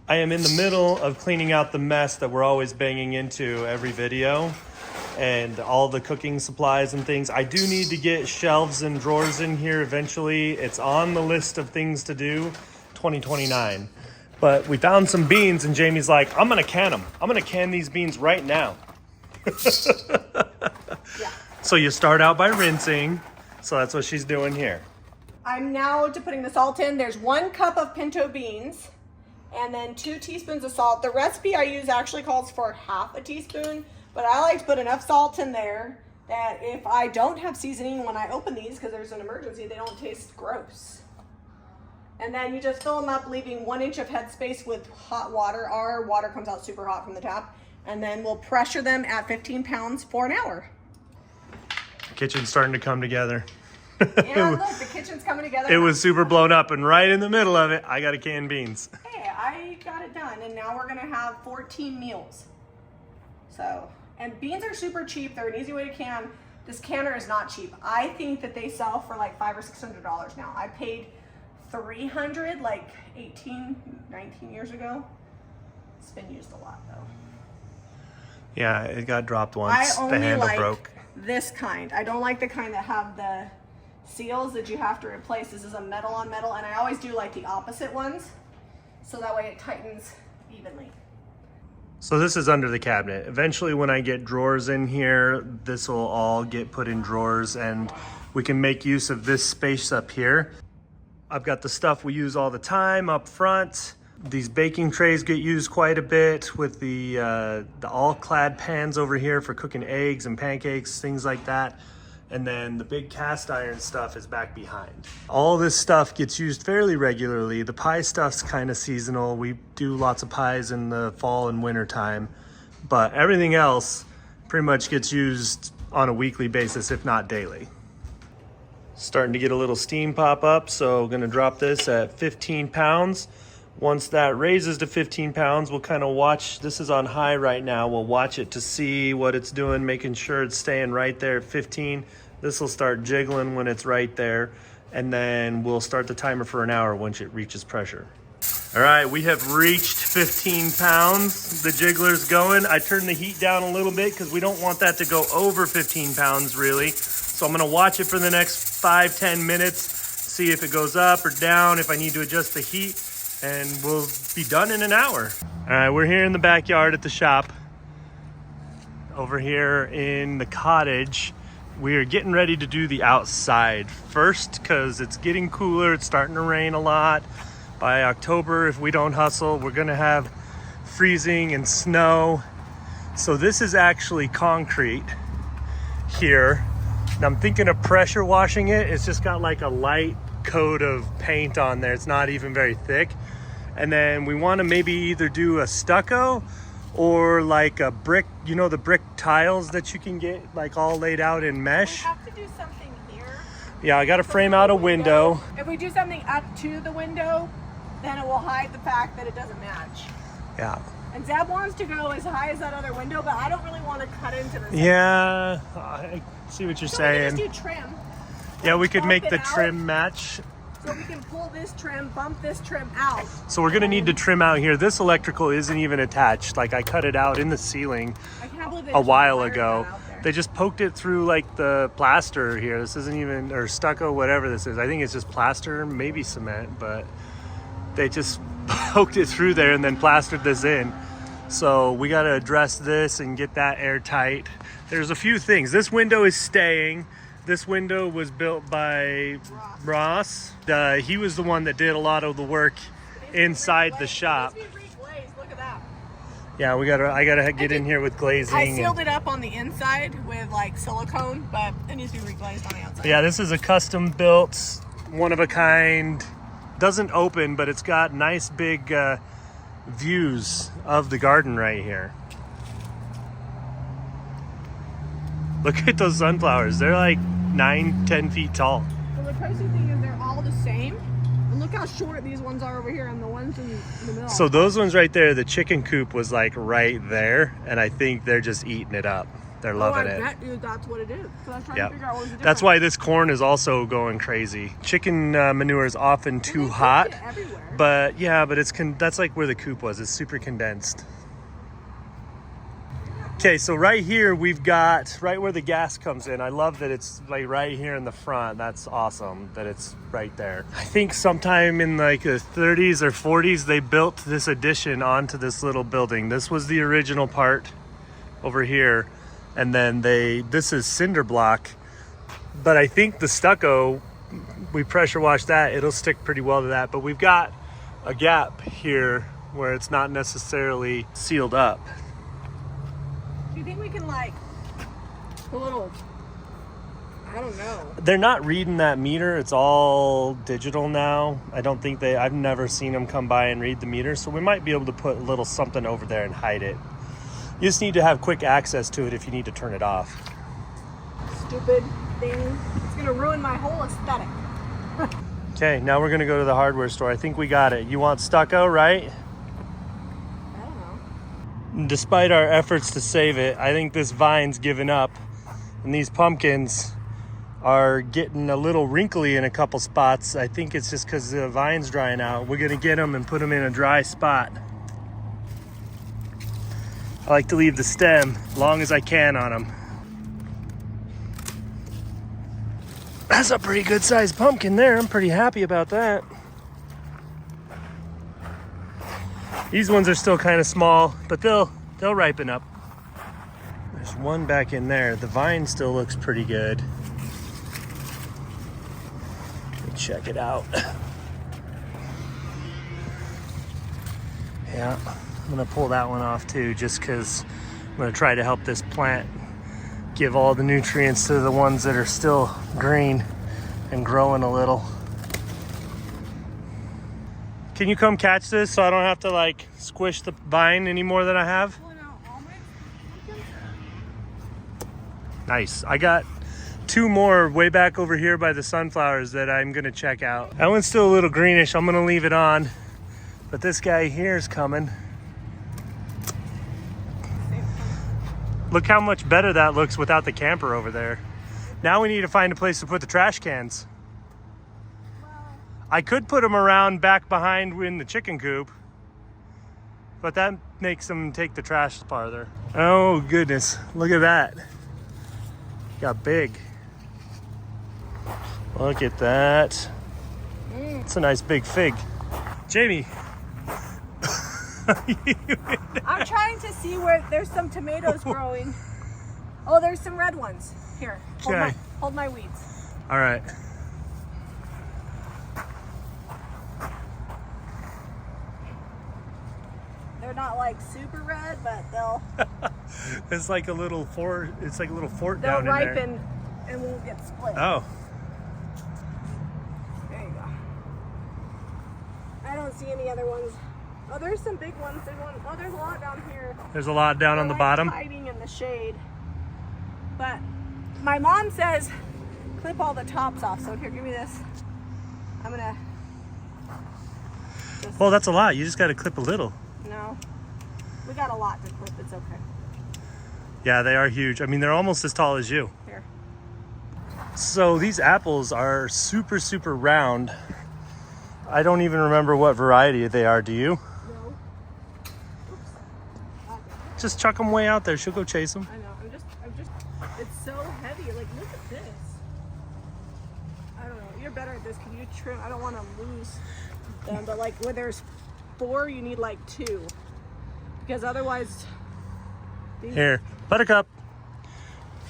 I am in the middle of cleaning out the mess that we're always banging into every video and all the cooking supplies and things. I do need to get shelves and drawers in here eventually. It's on the list of things to do, 2029. But we found some beans and Jamie's like, I'm gonna can them. I'm gonna can these beans right now. Yeah. So you start out by rinsing. So that's what she's doing here. I'm now putting the salt in. There's 1 cup of pinto beans and then 2 teaspoons of salt. The recipe I use actually calls for half a teaspoon, but I like to put enough salt in there that if I don't have seasoning when I open these, because there's an emergency, they don't taste gross. And then you just fill them up, leaving 1 inch of headspace with hot water. Our water comes out super hot from the tap. And then we'll pressure them at 15 pounds for an hour. The kitchen's starting to come together. And look, the kitchen's coming together. It was super blown up, and right in the middle of it, I got to can beans. Hey, I got it done, and now we're gonna have 14 meals. So, and beans are super cheap. They're an easy way to can. This canner is not cheap. I think that they sell for like $500 or $600 now. I paid $300 like 18, 19 years ago. It's been used a lot though. Yeah, it got dropped once. I only the handle like broke. this kind. I don't like the kind that have the seals that you have to replace. This is a metal on metal, and I always do like the opposite ones, so that way it tightens evenly. So this is under the cabinet. Eventually when I get drawers in here, this will all get put in drawers and we can make use of this space up here. I've got the stuff we use all the time up front. These baking trays get used quite a bit with the all-clad pans over here for cooking eggs and pancakes, things like that. And then the big cast iron stuff is back behind. All this stuff gets used fairly regularly. The pie stuff's kind of seasonal. We do lots of pies in the fall and winter time, but everything else pretty much gets used on a weekly basis, if not daily. Starting to get a little steam pop up, so I'm gonna drop this at 15 pounds. Once that raises to 15 pounds, we'll kind of watch. This is on high right now. We'll watch it to see what it's doing, making sure it's staying right there at 15. This will start jiggling when it's right there. And then we'll start the timer for an hour once it reaches pressure. All right, we have reached 15 pounds. The jiggler's going. I turned the heat down a little bit because we don't want that to go over 15 pounds really. So I'm gonna watch it for the next 5-10 minutes, see if it goes up or down, if I need to adjust the heat. And we'll be done in an hour. All right, we're here in the backyard at the shop. Over here in the cottage, we are getting ready to do the outside first because it's getting cooler. It's starting to rain a lot. By October, if we don't hustle, we're gonna have freezing and snow. So this is actually concrete here. And I'm thinking of pressure washing it. It's just got like a light coat of paint on there. It's not even very thick. And then we want to maybe either do a stucco or like a brick, you know, the brick tiles that you can get like all laid out in mesh. We have to do something here. Yeah, I got to frame out a window. If we do something up to the window, then it will hide the fact that it doesn't match. Yeah. And Zeb wants to go as high as that other window, but I don't really want to cut into this. Yeah, I see what you're saying. We can just do trim. Yeah, we could make the out. trim match. So we can pull this trim, bump this trim out. So we're gonna need to trim out here. This electrical isn't even attached. Like I cut it out in the ceiling a while ago. They just poked it through like the plaster here. This isn't even, or stucco, whatever this is. I think it's just plaster, maybe cement, but they just poked it through there and then plastered this in. So we gotta address this and get that airtight. There's a few things. This window is staying. This window was built by Ross. He was the one that did a lot of the work inside the shop. Look at that. Yeah, I gotta get in here with glazing. I sealed it up on the inside with like silicone, but it needs to be reglazed on the outside. Yeah, this is a custom built, one of a kind. Doesn't open, but it's got nice big views of the garden right here. Look at those sunflowers. They're like 9-10 feet tall. So the crazy thing is they're all the same. And look how short these ones are over here and the ones in the middle. So those ones right there, the chicken coop was like right there. And I think they're just eating it up. They're loving I it. bet you that's what it is. So I'm trying to figure out what was the difference. That's why this corn is also going crazy. Chicken manure is often too hot, but yeah, but that's like where the coop was. It's super condensed. Okay, so right here we've got right where the gas comes in. I love that it's like right here in the front. That's awesome that it's right there. I think sometime in like the 30s or 40s they built this addition onto this little building. This was the original part over here, and then this is cinder block, but I think the stucco, we pressure wash that, it'll stick pretty well to that. But we've got a gap here where it's not necessarily sealed up. Do you think we can like a little, I don't know. They're not reading that meter. It's all digital now. I don't think I've never seen them come by and read the meter. So we might be able to put a little something over there and hide it. You just need to have quick access to it if you need to turn it off. Stupid thing. It's gonna ruin my whole aesthetic. Okay, now we're gonna go to the hardware store. I think we got it. You want stucco, right? Despite our efforts to save it, I think this vine's given up, and these pumpkins are getting a little wrinkly in a couple spots. I think it's just because the vine's drying out. We're gonna get them and put them in a dry spot. I like to leave the stem as long as I can on them. That's a pretty good sized pumpkin there. I'm pretty happy about that. These ones are still kind of small, but they'll ripen up. There's one back in there. The vine still looks pretty good. Let me check it out. Yeah, I'm gonna pull that one off too, just because I'm gonna try to help this plant give all the nutrients to the ones that are still green and growing a little. Can you come catch this so I don't have to like squish the vine any more than I have? Nice. I got 2 more way back over here by the sunflowers that I'm gonna check out. That one's still a little greenish. I'm gonna leave it on, but this guy here is coming. Look how much better that looks without the camper over there. Now we need to find a place to put the trash cans. I could put them around back behind in the chicken coop, but that makes them take the trash farther. Oh goodness, look at that. Got big. Look at that. It's a nice big fig. Jamie. I'm trying to see where there's some tomatoes growing. Oh, there's some red ones. Here, hold my weeds. All right. They're not like super red, but they'll. It's like a little fort. It's like a little fort down in there. They'll ripen and won't get split. Oh. There you go. I don't see any other ones. Oh, there's some big ones. Oh, there's a lot down here. There's a lot down on the bottom. Hiding in the shade. But my mom says clip all the tops off. So here, give me this. I'm gonna. Well, that's a lot. You just got to clip a little. No, we got a lot to clip. It's okay. Yeah, they are huge. I mean, they're almost as tall as you. Here. So these apples are super, super round. I don't even remember what variety they are. Do you? No. Oops. Okay. Just chuck them way out there. She'll go chase them. I know. I'm just. It's so heavy. Like, look at this. I don't know. You're better at this. Can you trim? I don't want to lose them, but like where there's 4, you need like 2, because otherwise. Here, Buttercup.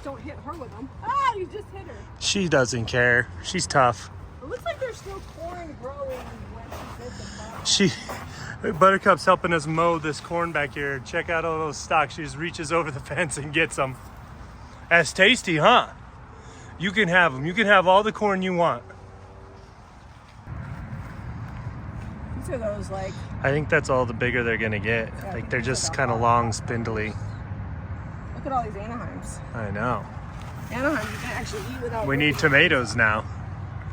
Don't hit her with them. Ah, you just hit her. She doesn't care. She's tough. It looks like there's still corn growing when she hit the bottom. Buttercup's helping us mow this corn back here. Check out all those stalks. She just reaches over the fence and gets them. That's tasty, huh? You can have them. You can have all the corn you want. These are those like. I think that's all the bigger they're gonna get. Yeah, like they're just kind of long, spindly. Look at all these Anaheims. I know. Anaheim you can actually eat without. We need tomatoes now.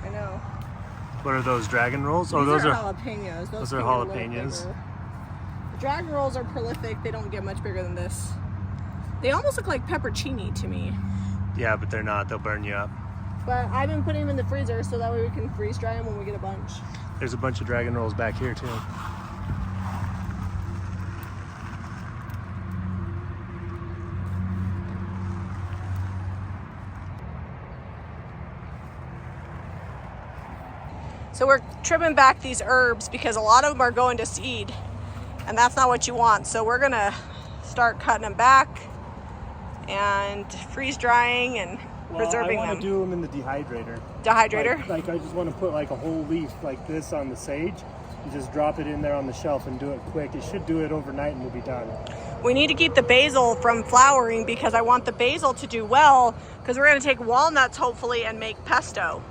I know. What are those, dragon rolls? Oh, These those are jalapenos. those are can get a little jalapenos. bigger. The dragon rolls are prolific. They don't get much bigger than this. They almost look like peppercini to me. Yeah, but they're not. They'll burn you up. But I've been putting them in the freezer so that way we can freeze dry them when we get a bunch. There's a bunch of dragon rolls back here too. So we're trimming back these herbs because a lot of them are going to seed, and that's not what you want. So we're gonna start cutting them back and freeze drying and preserving them. I want to do them in the dehydrator. Dehydrator? Like I just want to put like a whole leaf like this on the sage and just drop it in there on the shelf and do it quick. It should do it overnight and we'll be done. We need to keep the basil from flowering because I want the basil to do well, because we're gonna take walnuts hopefully and make pesto.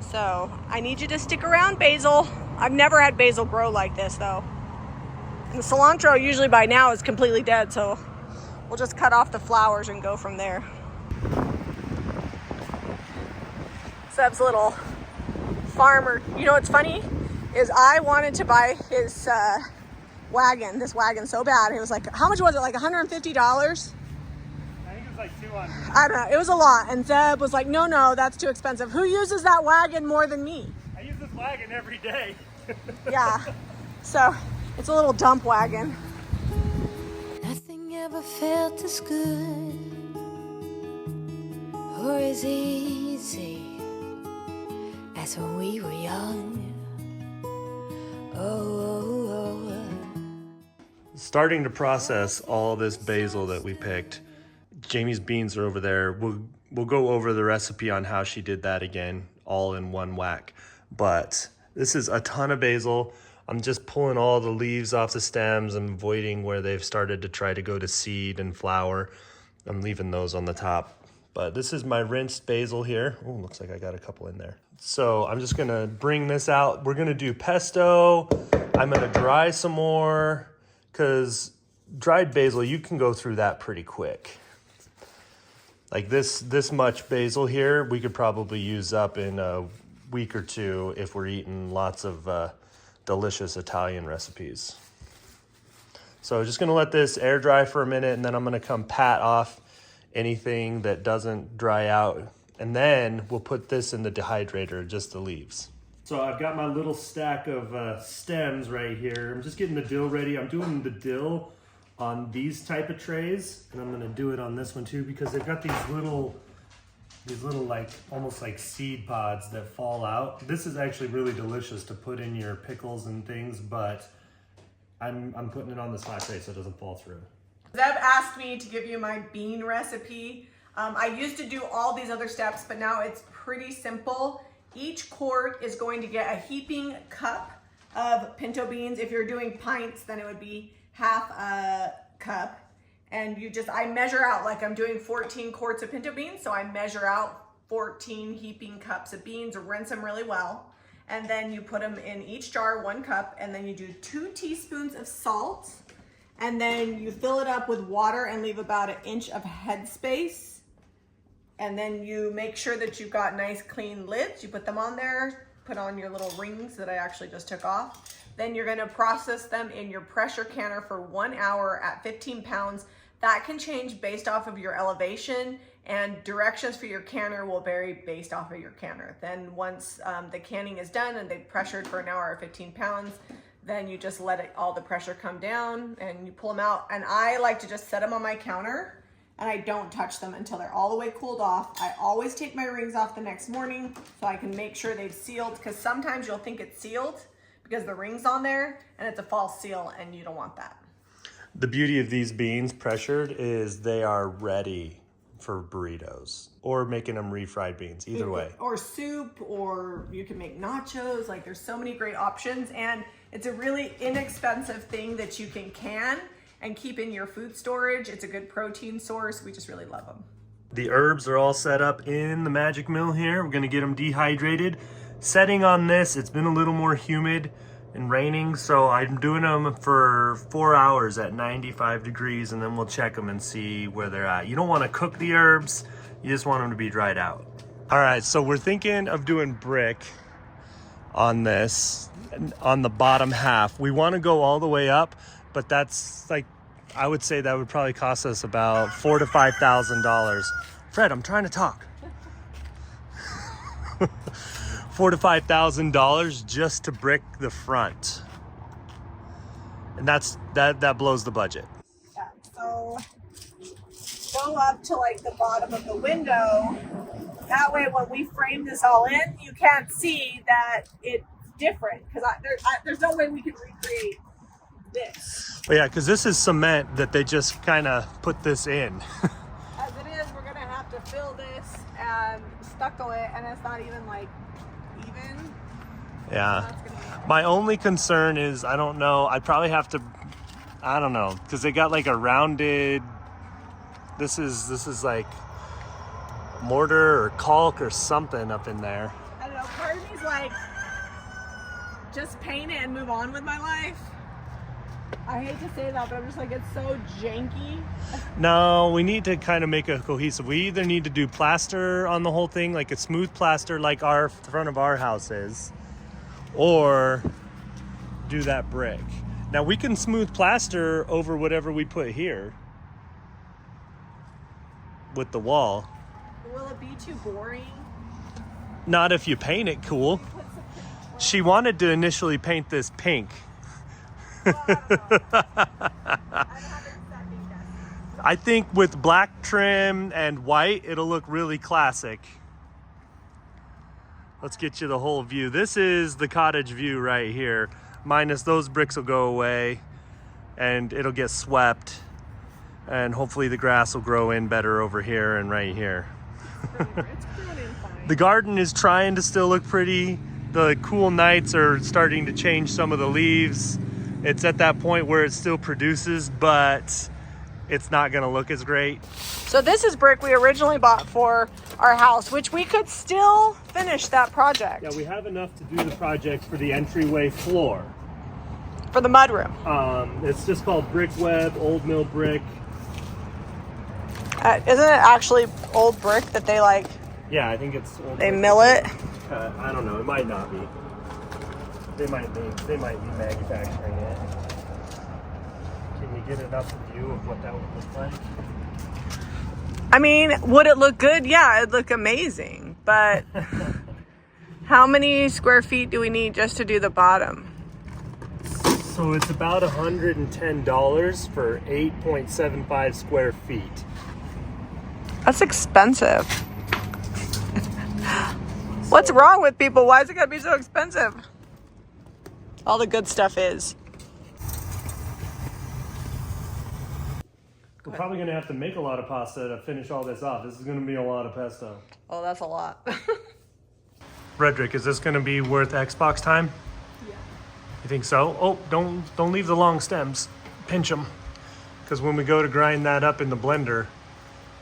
So I need you to stick around, basil. I've never had basil grow like this though. And the cilantro usually by now is completely dead, so we'll just cut off the flowers and go from there. Seb's little farmer. You know what's funny is I wanted to buy his wagon, this wagon so bad. He was like, how much was it? Like $150? I think it was like 200. I don't know. It was a lot. And Zeb was like, no, that's too expensive. Who uses that wagon more than me? I use this wagon every day. Yeah. So it's a little dump wagon. Nothing ever felt as good or as easy as when we were young. Starting to process all this basil that we picked. Jamie's beans are over there. We'll go over the recipe on how she did that again, all in one whack. But this is a ton of basil. I'm just pulling all the leaves off the stems and avoiding where they've started to try to go to seed and flower. I'm leaving those on the top. But this is my rinsed basil here. Oh, looks like I got a couple in there. So I'm just gonna bring this out. We're gonna do pesto. I'm gonna dry some more, because dried basil, you can go through that pretty quick. Like this much basil here, we could probably use up in a week or two if we're eating lots of delicious Italian recipes. So just gonna let this air dry for a minute, and then I'm gonna come pat off anything that doesn't dry out. And then we'll put this in the dehydrator, just the leaves. So I've got my little stack of stems right here. I'm just getting the dill ready. I'm doing the dill on these type of trays, and I'm gonna do it on this one too, because they've got these little like almost like seed pods that fall out. This is actually really delicious to put in your pickles and things, but I'm putting it on this flat tray so it doesn't fall through. Zeb asked me to give you my bean recipe. I used to do all these other steps, but now it's pretty simple. Each quart is going to get a heaping cup of pinto beans. If you're doing pints, then it would be half a cup. And I measure out, like I'm doing 14 quarts of pinto beans, so I measure out 14 heaping cups of beans, rinse them really well. And then you put them in each jar, 1 cup, and then you do 2 teaspoons of salt. And then you fill it up with water and leave about 1 inch of headspace. And then you make sure that you've got nice clean lids. You put them on there, put on your little rings that I actually just took off. Then you're gonna process them in your pressure canner for 1 hour at 15 pounds. That can change based off of your elevation, and directions for your canner will vary based off of your canner. Then once the canning is done and they've pressured for 1 hour at 15 pounds, then you just let all the pressure come down and you pull them out. And I like to just set them on my counter, and I don't touch them until they're all the way cooled off. I always take my rings off the next morning so I can make sure they've sealed, because sometimes you'll think it's sealed because the ring's on there and it's a false seal, and you don't want that. The beauty of these beans pressured is they are ready for burritos or making them refried beans, either way. Or soup, or you can make nachos. Like, there's so many great options, and it's a really inexpensive thing that you can and keep in your food storage. It's a good protein source. We just really love them. The herbs are all set up in the magic mill here. We're gonna get them dehydrated. Setting on this, it's been a little more humid and raining, so I'm doing them for 4 hours at 95 degrees, and then we'll check them and see where they're at. You don't wanna cook the herbs, you just want them to be dried out. All right, so we're thinking of doing brick on this, on the bottom half. We wanna go all the way up, but that's like I would say that would probably cost us about $4,000 to $5,000. Fred, I'm trying to talk. $4,000 to $5,000 just to brick the front, and that blows the budget. Yeah, so go up to like the bottom of the window. That way, when we frame this all in, you can't see that it's different because there's no way we can recreate this. But yeah, because this is cement that they just kind of put this in. As it is, we're gonna have to fill this and stucco it, and it's not even like even. Yeah. My only concern is, I don't know, I'd probably have to, I don't know, because they got like a rounded, this is like mortar or caulk or something up in there. I don't know, part of me's like, just paint it and move on with my life. I hate to say that, but I'm just like, it's so janky. No, we need to kind of make a cohesive. We either need to do plaster on the whole thing, like a smooth plaster like the front of our house is, or do that brick. Now we can smooth plaster over whatever we put here with the wall. Will it be too boring? Not if you paint it cool. She wanted to initially paint this pink. I think with black trim and white, it'll look really classic. Let's get you the whole view. This is the cottage view right here. Minus those bricks will go away and it'll get swept. And hopefully the grass will grow in better over here and right here. It's growing in fine. The garden is trying to still look pretty. The cool nights are starting to change some of the leaves. It's at that point where it still produces, but it's not gonna look as great. So this is brick we originally bought for our house, which we could still finish that project. Yeah, we have enough to do the project for the entryway floor. For the mudroom. It's just called Brick Web, Old Mill Brick. Isn't it actually old brick that they like, Yeah, I think it's old they brick. mill it? I don't know, it might not be. They might be manufacturing it. Can you get enough view of what that would look like? I mean, would it look good? Yeah, it'd look amazing. But how many square feet do we need just to do the bottom? So it's about $110 for 8.75 square feet. That's expensive. What's wrong with people? Why is it gotta be so expensive? All the good stuff is. We're probably gonna have to make a lot of pasta to finish all this off. This is gonna be a lot of pesto. Oh, that's a lot. Frederick, is this gonna be worth Xbox time? Yeah. You think so? Oh, don't leave the long stems. Pinch them, because when we go to grind that up in the blender,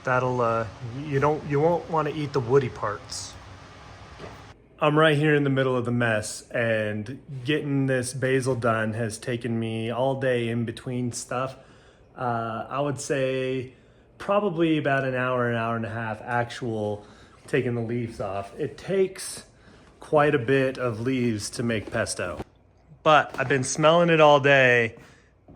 that'll you won't want to eat the woody parts. I'm right here in the middle of the mess, and getting this basil done has taken me all day in between stuff. I would say probably about an hour and a half actual taking the leaves off. It takes quite a bit of leaves to make pesto, but I've been smelling it all day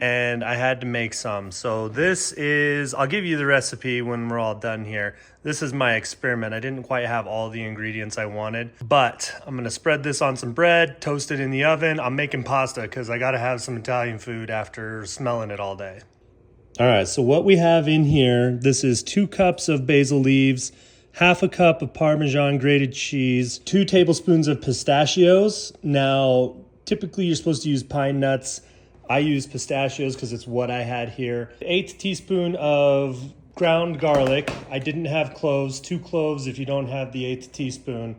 and I had to make some. So this is, I'll give you the recipe when we're all done here. This is my experiment. I didn't quite have all the ingredients I wanted, but I'm gonna spread this on some bread, toast it in the oven. I'm making pasta because I gotta have some Italian food after smelling it all day. All right, so what we have in here, this is 2 cups of basil leaves, half a cup of Parmesan grated cheese, 2 tablespoons of pistachios. Now, typically you're supposed to use pine nuts. I use pistachios because it's what I had here. 1/8 teaspoon of ground garlic. I didn't have cloves, 2 cloves if you don't have the 1/8 teaspoon.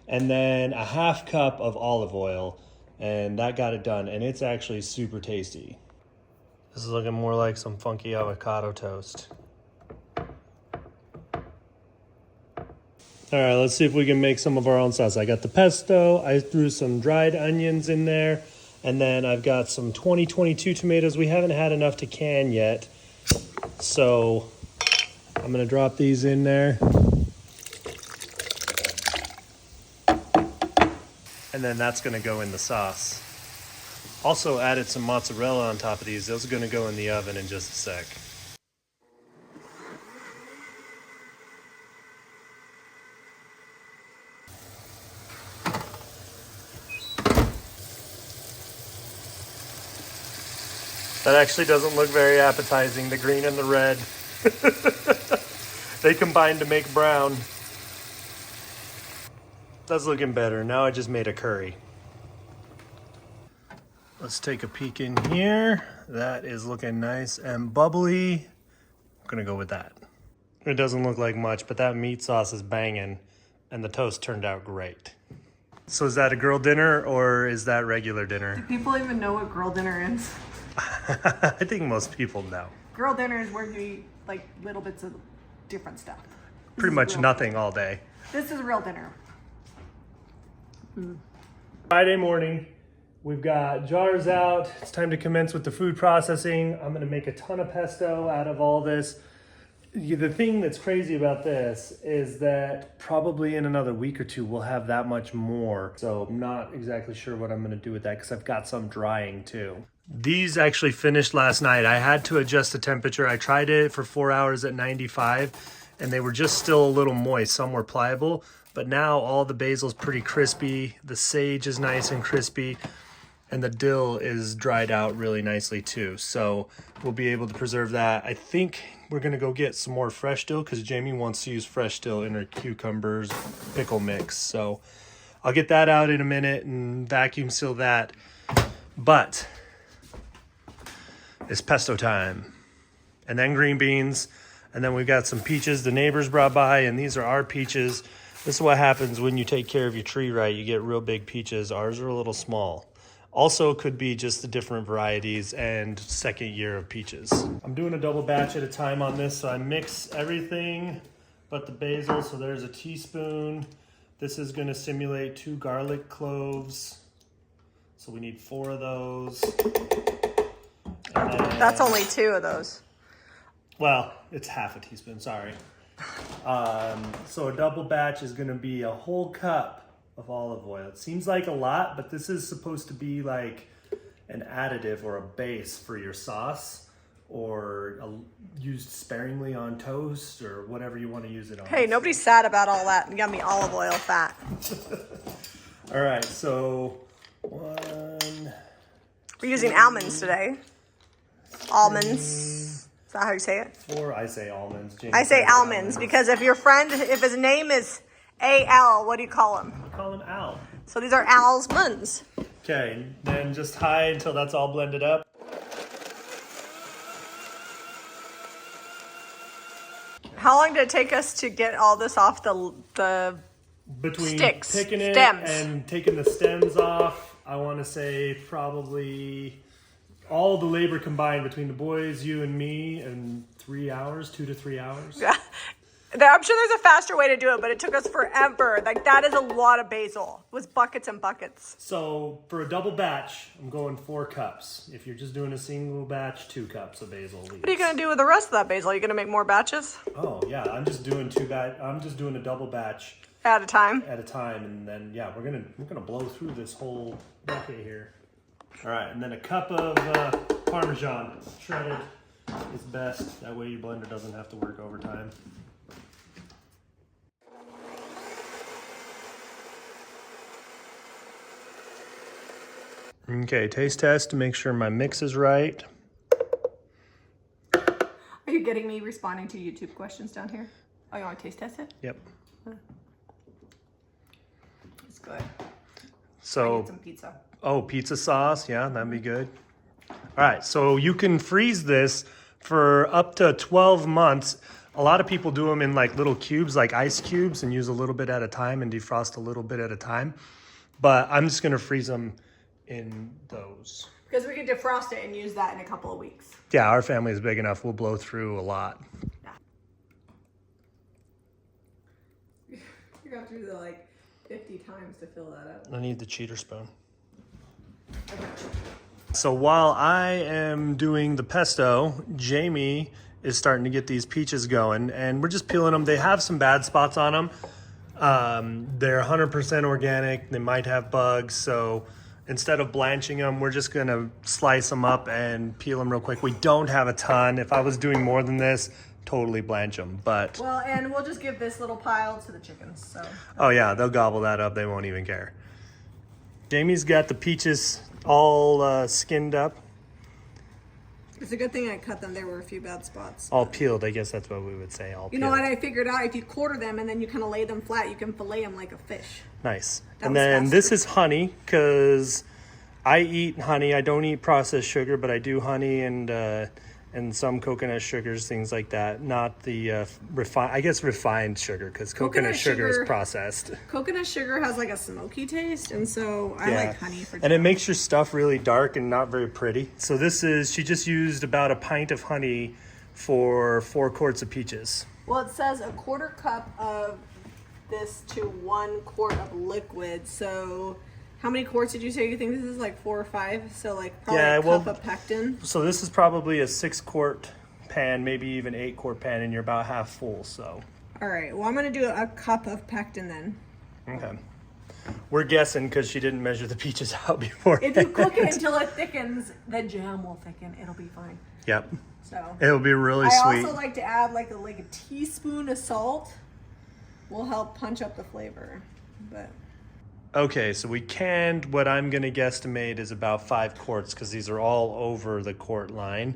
And then a half cup of olive oil. And that got it done. And it's actually super tasty. This is looking more like some funky avocado toast. All right, let's see if we can make some of our own sauce. I got the pesto. I threw some dried onions in there. And then I've got some 2022 tomatoes. We haven't had enough to can yet. So I'm gonna drop these in there. And then that's gonna go in the sauce. Also added some mozzarella on top of these. Those are gonna go in the oven in just a sec. That actually doesn't look very appetizing, the green and the red. They combined to make brown. That's looking better. Now I just made a curry. Let's take a peek in here. That is looking nice and bubbly. I'm gonna go with that. It doesn't look like much, but that meat sauce is banging and the toast turned out great. So is that a girl dinner or is that regular dinner? Do people even know what girl dinner is? I think most people know. Girl dinner is where you eat like little bits of different stuff. Pretty much nothing all day. This is real dinner. Friday morning, we've got jars out. It's time to commence with the food processing. I'm gonna make a ton of pesto out of all this. The thing that's crazy about this is that probably in another week or two, we'll have that much more. So I'm not exactly sure what I'm gonna do with that because I've got some drying too. These actually finished last night. I had to adjust the temperature. I tried it for 4 hours at 95 and they were just still a little moist. Some were pliable, but now all the basil's pretty crispy. The sage is nice and crispy and the dill is dried out really nicely too. So we'll be able to preserve that. I think we're gonna go get some more fresh dill because Jamie wants to use fresh dill in her cucumbers pickle mix. So I'll get that out in a minute and vacuum seal that. But it's pesto time. And then green beans. And then we've got some peaches the neighbors brought by, and these are our peaches. This is what happens when you take care of your tree right. You get real big peaches. Ours are a little small. Also could be just the different varieties and second year of peaches. I'm doing a double batch at a time on this, so I mix everything but the basil. So there's a teaspoon. This is gonna simulate 2 garlic cloves. So we need 4 of those. That's only 2 of those. Well, it's half a teaspoon, sorry. So a double batch is gonna be a whole cup of olive oil. It seems like a lot, but this is supposed to be like an additive or a base for your sauce or used sparingly on toast or whatever you want to use it on. Hey, nobody's sad about all that yummy olive oil fat. All right, so 1. We're using almonds today. Almonds. Is that how you say it? 4. I say almonds. James I say says almonds because if your friend, if his name is A-L, what do you call him? I call him Al. So these are almonds. Okay, then just high until that's all blended up. How long did it take us to get all this off the Between sticks, picking it stems. and taking the stems off, I want to say probably all the labor combined between the boys, you and me, in 3 hours, 2 to 3 hours. Yeah. I'm sure there's a faster way to do it, but it took us forever. Like, that is a lot of basil. It was buckets and buckets. So for a double batch, I'm going 4 cups. If you're just doing a single batch, 2 cups of basil leaves. What are you going to do with the rest of that basil? Are you going to make more batches? Oh yeah, I'm just doing a double batch At a time? at a time, and then yeah, we're gonna blow through this whole bucket here. All right, and then a cup of Parmesan shredded is best. That way your blender doesn't have to work overtime. Okay, taste test to make sure my mix is right. Are you getting me responding to YouTube questions down here? Oh, you want to taste test it? Yep. It's good. So, I need some pizza. oh, pizza sauce. Yeah, that'd be good. All right, so you can freeze this for up to 12 months. A lot of people do them in like little cubes, like ice cubes, and use a little bit at a time and defrost a little bit at a time. But I'm just gonna freeze them in those. Because we can defrost it and use that in a couple of weeks. Yeah, our family is big enough. We'll blow through a lot. Yeah. You got through the like 50 times to fill that up. I need the cheater spoon. Okay. So while I am doing the pesto, Jamie is starting to get these peaches going, and we're just peeling them. They have some bad spots on them. They're 100% organic. They might have bugs, so instead of blanching them, we're just gonna slice them up and peel them real quick. We don't have a ton. If I was doing more than this, totally blanch them, but. Well, and we'll just give this little pile to the chickens, so. Oh yeah, they'll gobble that up. They won't even care. Jamie's got the peaches all skinned up. It's a good thing I cut them. There were a few bad spots. All peeled, I guess that's what we would say, all You peeled. know what I figured out? If you quarter them and then you kind of lay them flat, you can fillet them like a fish. Nice. That And was then faster. this is honey, because I eat honey. I don't eat processed sugar, but I do honey and some coconut sugars, things like that. Not the refined sugar, because coconut sugar is processed. Coconut sugar has like a smoky taste, and so I like honey for And it makes your stuff really dark and not very pretty. So she just used about a pint of honey for 4 quarts of peaches. Well, it says a quarter cup of this to 1 quart of liquid. So how many quarts did you say you think this is? Like 4 or 5? So like probably a cup of pectin. So this is probably a 6-quart pan, maybe even 8-quart pan, and you're about half full, so. All right, well, I'm gonna do a cup of pectin then. Okay. We're guessing because she didn't measure the peaches out before. If you cook it until it thickens, the jam will thicken. It'll be fine. Yep. So It'll be really I sweet. also like to add like a teaspoon of salt. Will help punch up the flavor, but. Okay, so we canned what I'm going to guesstimate is about 5 quarts because these are all over the quart line.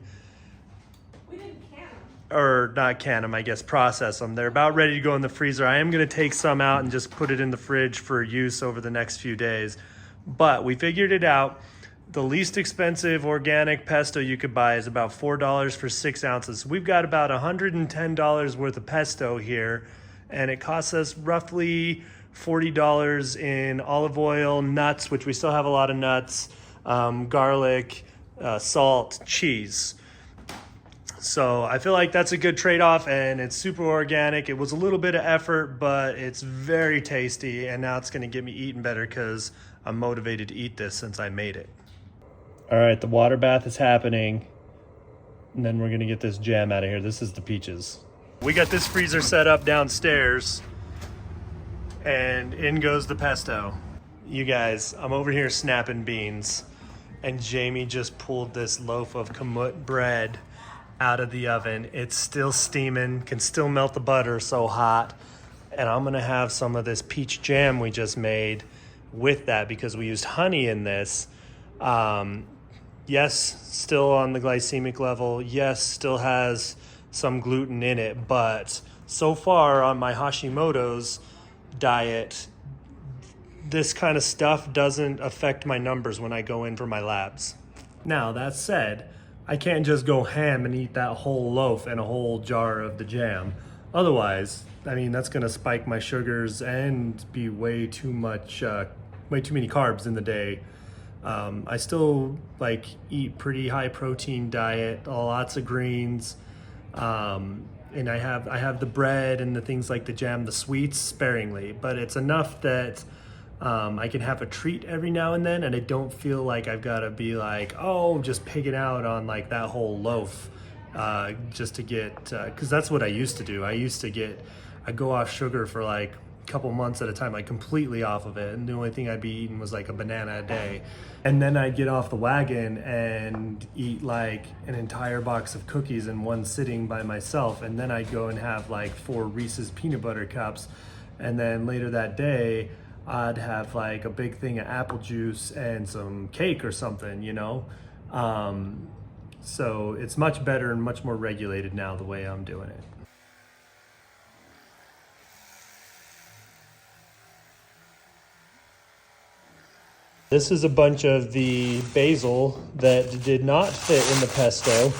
We didn't can them. Or not can them, I guess process them. They're about ready to go in the freezer. I am going to take some out and just put it in the fridge for use over the next few days. But we figured it out. The least expensive organic pesto you could buy is about $4 for 6 ounces. We've got about $110 worth of pesto here, and it costs us roughly $40 in olive oil, nuts, which we still have a lot of nuts, garlic, salt, cheese. So I feel like that's a good trade-off, and it's super organic. It was a little bit of effort, but it's very tasty, and now it's going to get me eating better because I'm motivated to eat this since I made it. All right, the water bath is happening, and then we're going to get this jam out of here. This is the peaches. We got this freezer set up downstairs, and in goes the pesto. You guys, I'm over here snapping beans, and Jamie just pulled this loaf of kamut bread out of the oven. It's still steaming, can still melt the butter, so hot. And I'm gonna have some of this peach jam we just made with that because we used honey in this. Yes, still on the glycemic level. Yes, still has some gluten in it, but so far on my Hashimoto's diet, this kind of stuff doesn't affect my numbers when I go in for my labs. Now, that said, I can't just go ham and eat that whole loaf and a whole jar of the jam. Otherwise, I mean, that's gonna spike my sugars and be way too many carbs in the day. I still eat pretty high protein diet, lots of greens, and I have the bread and the things like the jam, the sweets sparingly, but it's enough that I can have a treat every now and then, and I don't feel like I've got to be like, oh, just pigging out on like that whole loaf just to get, because that's what I used to do. I'd go off sugar for like a couple months at a time, like completely off of it, and the only thing I'd be eating was like a banana a day. And then I'd get off the wagon and eat like an entire box of cookies in one sitting by myself, and then I'd go and have like 4 Reese's peanut butter cups, and then later that day I'd have like a big thing of apple juice and some cake or something, you know? So it's much better and much more regulated now the way I'm doing it. This is a bunch of the basil that did not fit in the pesto.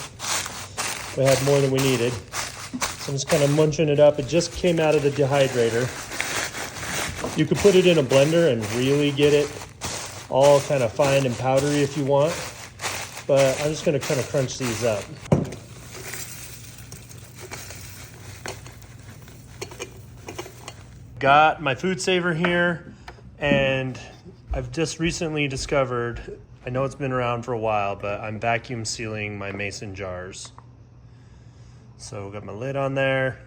We had more than we needed. So I'm just kind of munching it up. It just came out of the dehydrator. You could put it in a blender and really get it all kind of fine and powdery if you want. But I'm just going to kind of crunch these up. Got my food saver here, and I've just recently discovered, I know it's been around for a while, but I'm vacuum sealing my mason jars. So got my lid on there.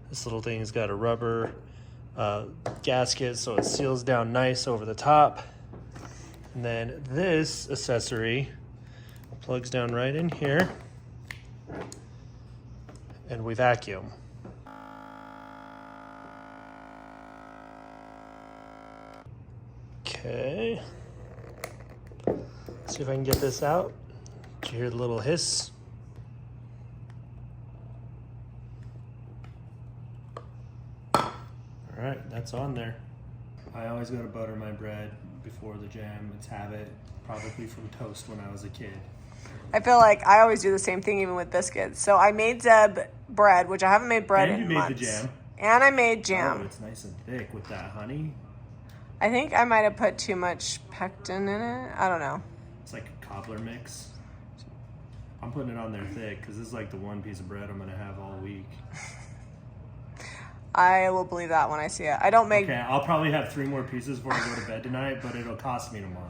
This little thing's got a rubber gasket so it seals down nice over the top. And then this accessory plugs down right in here, and we vacuum. Okay. See if I can get this out. Did you hear the little hiss? All right, that's on there. I always go to butter my bread before the jam. It's habit, probably from toast when I was a kid. I feel like I always do the same thing even with biscuits. So I made Zeb bread, which I haven't made bread in months. And you made the jam. And I made jam. Oh, it's nice and thick with that honey. I think I might have put too much pectin in it. I don't know. It's like a cobbler mix. I'm putting it on there thick because this is like the one piece of bread I'm going to have all week. I will believe that when I see it. I don't make... Okay, I'll probably have 3 more pieces before I go to bed tonight, but it'll cost me tomorrow.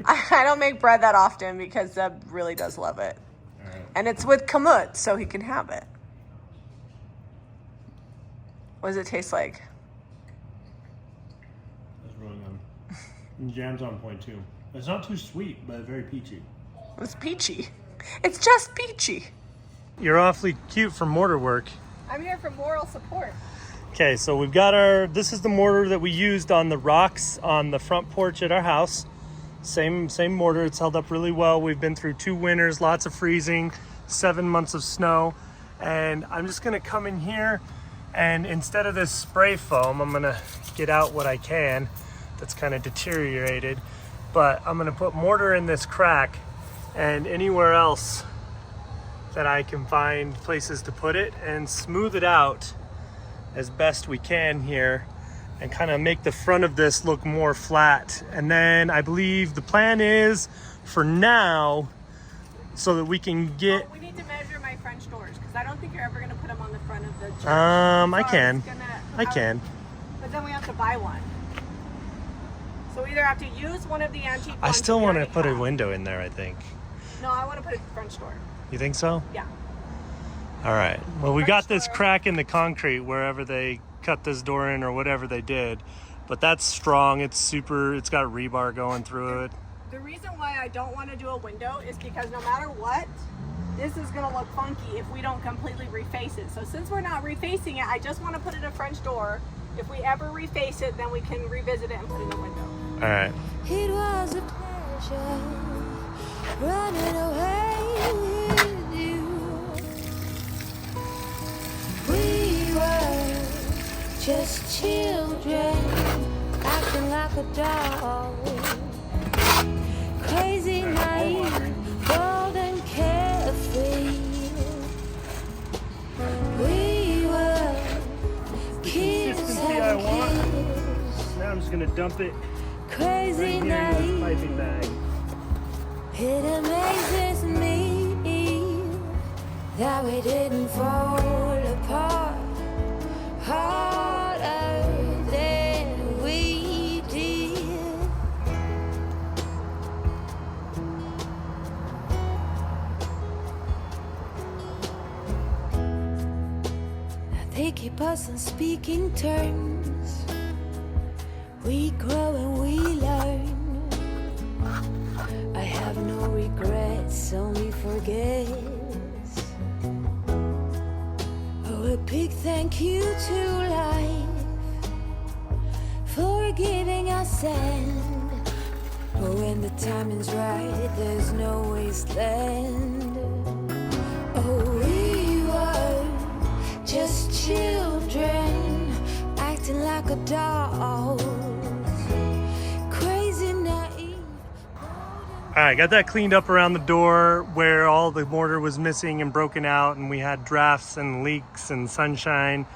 I don't make bread that often because Zeb really does love it. All right. And it's with kamut, so he can have it. What does it taste like? That's really good. And the jam's on point too. It's not too sweet, but very peachy. It's peachy. It's just peachy. You're awfully cute for mortar work. I'm here for moral support. Okay, so we've got this is the mortar that we used on the rocks on the front porch at our house. Same mortar, it's held up really well. We've been through 2 winters, lots of freezing, 7 months of snow. And I'm just gonna come in here and instead of this spray foam, I'm gonna get out what I can that's kind of deteriorated. But I'm gonna put mortar in this crack and anywhere else that I can find places to put it and smooth it out as best we can here and kind of make the front of this look more flat. And then I believe the plan is for now so that we can get... Oh, we need to measure my French doors because I don't think you're ever going to put them on the front of the church. I can. But then we have to buy one. So we either have to use one of the antique ones. I still want to put have. a window in there, I think. No, I want to put a French door. You think so? Yeah. All right. Well, we got this door. crack in the concrete wherever they cut this door in or whatever they did. But that's strong. It's got rebar going through it. The reason why I don't want to do a window is because no matter what, this is going to look funky if we don't completely reface it. So since we're not refacing it, I just want to put in a French door. If we ever reface it, then we can revisit it and put in a window. All right. It was a pleasure running away with you. We were just children acting like a doll. Crazy, naive, bold and carefree. We were kids Consistency I want. and kids. Now I'm just gonna dump it Crazy, right here in naive. this piping bag. It amazes me that we didn't fall apart harder than we did. They keep us on speaking terms. We grow and we learn. I have no regrets, only forgets. Oh, a big thank you to life for giving us sand. But when the timing's right, there's no wasteland. Oh, we were just children acting like adults. Crazy, naive. All right, got that cleaned up around the door where all the mortar was missing and broken out and we had drafts and leaks and sunshine.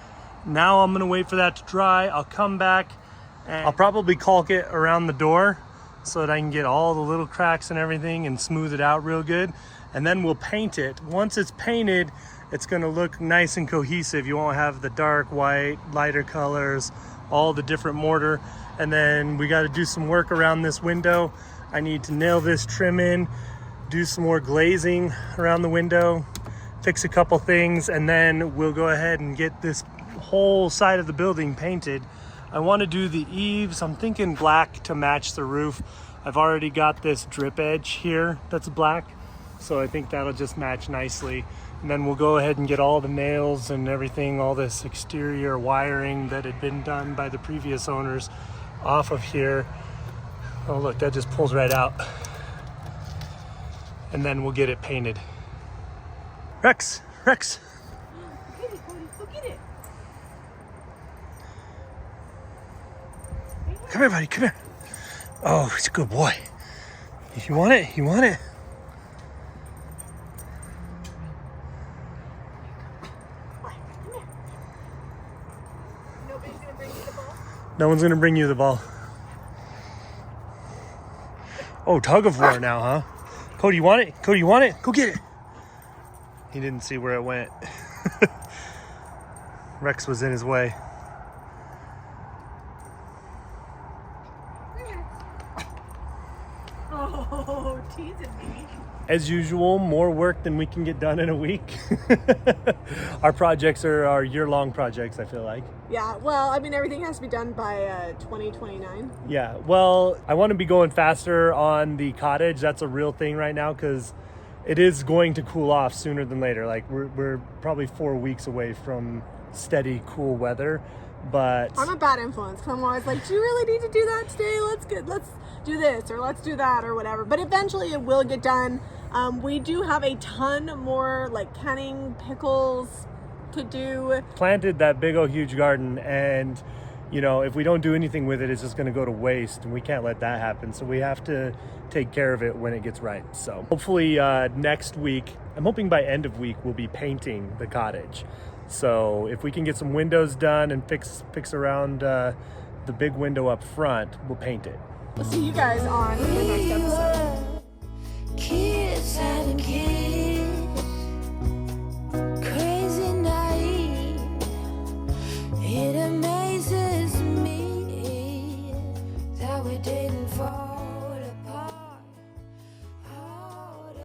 Now I'm gonna wait for that to dry. I'll come back and I'll probably caulk it around the door so that I can get all the little cracks and everything and smooth it out real good. And then we'll paint it. Once it's painted, it's gonna look nice and cohesive. You won't have the dark white, lighter colors, all the different mortar. And then we gotta do some work around this window. I need to nail this trim in, do some more glazing around the window, fix a couple things, and then we'll go ahead and get this whole side of the building painted. I want to do the eaves. I'm thinking black to match the roof. I've already got this drip edge here that's black, so I think that'll just match nicely. And then we'll go ahead and get all the nails and everything, all this exterior wiring that had been done by the previous owners off of here. Oh look, that just pulls right out. And then we'll get it painted. Rex, Rex. Go get it, Cody. Go get it. Come here, buddy, come here. Oh, it's a good boy. You want it? You want it? Nobody's gonna bring you the ball? No one's gonna bring you the ball. Oh, tug of war now, huh? Cody, you want it? Cody, you want it? Go get it. He didn't see where it went. Rex was in his way. Oh, teasing me. As usual, more work than we can get done in a week. Our projects are our year-long projects, I feel like. Yeah, well, I mean, everything has to be done by 2029. Yeah, well, I want to be going faster on the cottage. That's a real thing right now because it is going to cool off sooner than later. Like we're probably 4 weeks away from steady, cool weather. But I'm a bad influence because I'm always like, do you really need to do that today? Let's do this or let's do that or whatever. But eventually it will get done. We do have a ton more like canning, pickles to do. Planted that big old huge garden, and you know, if we don't do anything with it, it's just going to go to waste, and we can't let that happen. So we have to take care of it when it gets right. So hopefully next week, I'm hoping by end of week, we'll be painting the cottage. So if we can get some windows done and fix around the big window up front, we'll paint it. We'll see you guys on the next episode.